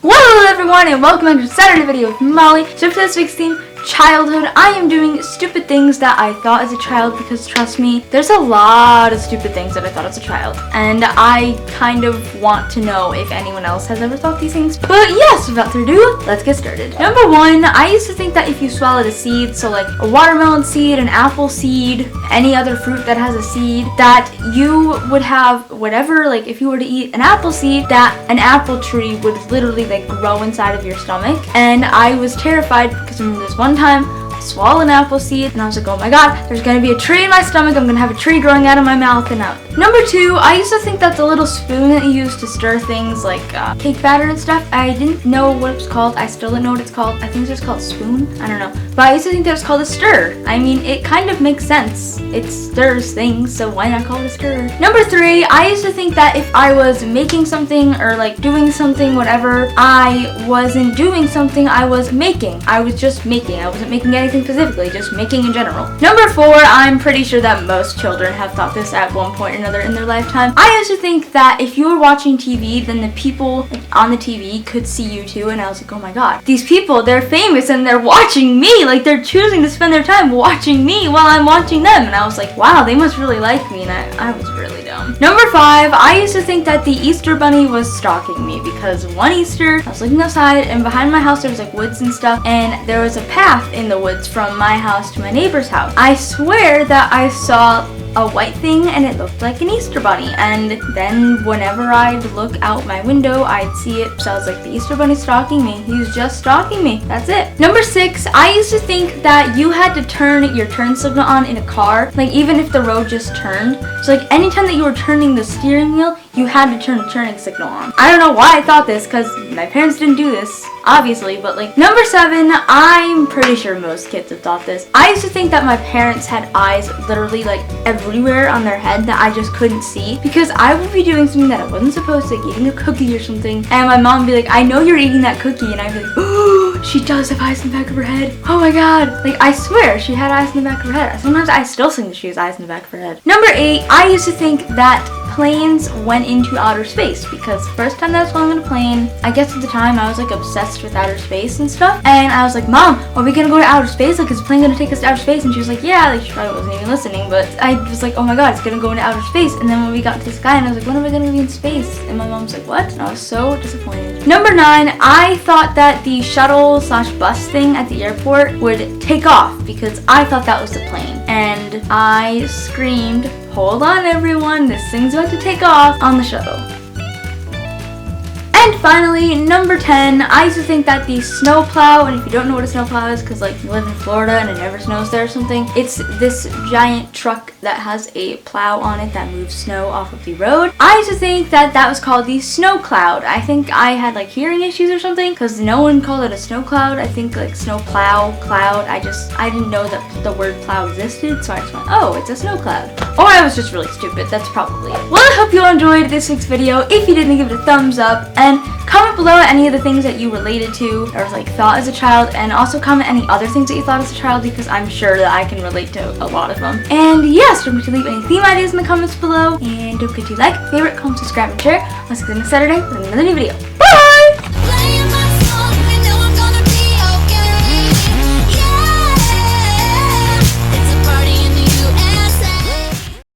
Hello everyone and welcome back to Saturday video with Molly. So for this week's theme, childhood, I am doing stupid things that I thought as a child because trust me, there's a lot of stupid things that I thought as a child. And I kind of want to know if anyone else has ever thought these things. But yes, without further ado, let's get started. Number one, I used to think that if you swallowed a seed, so like a watermelon seed, an apple seed, any other fruit that has a seed, that you would have whatever, like if you were to eat an apple seed, that an apple tree would literally like grow inside of your stomach. And I was terrified because I remember this one time I swallowed an apple seed and I was like, oh my god, there's gonna be a tree in my stomach, I'm gonna have a tree growing out of my mouth and out. Number two, I used to think that the little spoon that you use to stir things like cake batter and stuff, I didn't know what it was called. I still don't know what it's called. I think it's just called spoon. I don't know. But I used to think that it was called a stir. I mean, it kind of makes sense. It stirs things, so why not call it a stir? Number three, I used to think that if I was making something or like doing something, whatever, I wasn't doing something, I was making. I was just making. I wasn't making anything specifically, just making in general. Number four, I'm pretty sure that most children have thought this at one point or another in their lifetime. I used to think that if you were watching TV, then the people on the TV could see you too, and I was like, oh my god, these people, they're famous and they're watching me, like they're choosing to spend their time watching me while I'm watching them, and I was like, wow, they must really like me, and I was really dumb. Number five, I used to think that the Easter Bunny was stalking me because one Easter, I was looking outside and behind my house there was like woods and stuff, and there was a path in the woods from my house to my neighbor's house. I swear that I saw a white thing and it looked like an Easter Bunny, and then whenever I'd look out my window I'd see it, so I was like, the Easter Bunny's stalking me, he's just stalking me, that's it. Number six, I used to think that you had to turn your turn signal on in a car, like even if the road just turned, so like anytime that you were turning the steering wheel you had to turn the turning signal on. I don't know why I thought this because my parents didn't do this, obviously, but like. Number seven, I'm pretty sure most kids have thought this. I used to think that my parents had eyes literally like everywhere on their head that I just couldn't see, because I would be doing something that I wasn't supposed to, like eating a cookie or something, and my mom would be like, I know you're eating that cookie, and I'd be like, oh, she does have eyes in the back of her head. Oh my god. Like I swear she had eyes in the back of her head. Sometimes I still think that she has eyes in the back of her head. Number eight, I used to think that planes went into outer space, because first time that I was flying on a plane, I guess at the time I was like obsessed with outer space and stuff, and I was like, Mom, are we gonna go to outer space? Like, is the plane gonna take us to outer space? And she was like, yeah, like she probably wasn't even listening, but I was like, oh my god, it's gonna go into outer space. And then when we got to the sky and I was like, when are we gonna be in space? And my mom's like, what? And I was so disappointed. Number nine, I thought that the shuttle / bus thing at the airport would take off because I thought that was the plane, and I screamed, hold on everyone, this thing's about to take off, on the shuttle. And finally, number 10, I used to think that the snow plow, and if you don't know what a snow plow is, because like you live in Florida and it never snows there or something, it's this giant truck that has a plow on it that moves snow off of the road. I used to think that that was called the snow cloud. I think I had like hearing issues or something, because no one called it a snow cloud. I think like snow plow, cloud, I didn't know that the word plow existed, so I just went, oh, it's a snow cloud. Or I was just really stupid, that's probably it. Well, I hope you all enjoyed this week's video. If you did, then give it a thumbs up, and comment below any of the things that you related to or like thought as a child, and also comment any other things that you thought as a child, because I'm sure that I can relate to a lot of them. And yes, don't forget to leave any theme ideas in the comments below, and don't forget to like, favorite, comment, subscribe, and share. I'll see you next Saturday with another new video.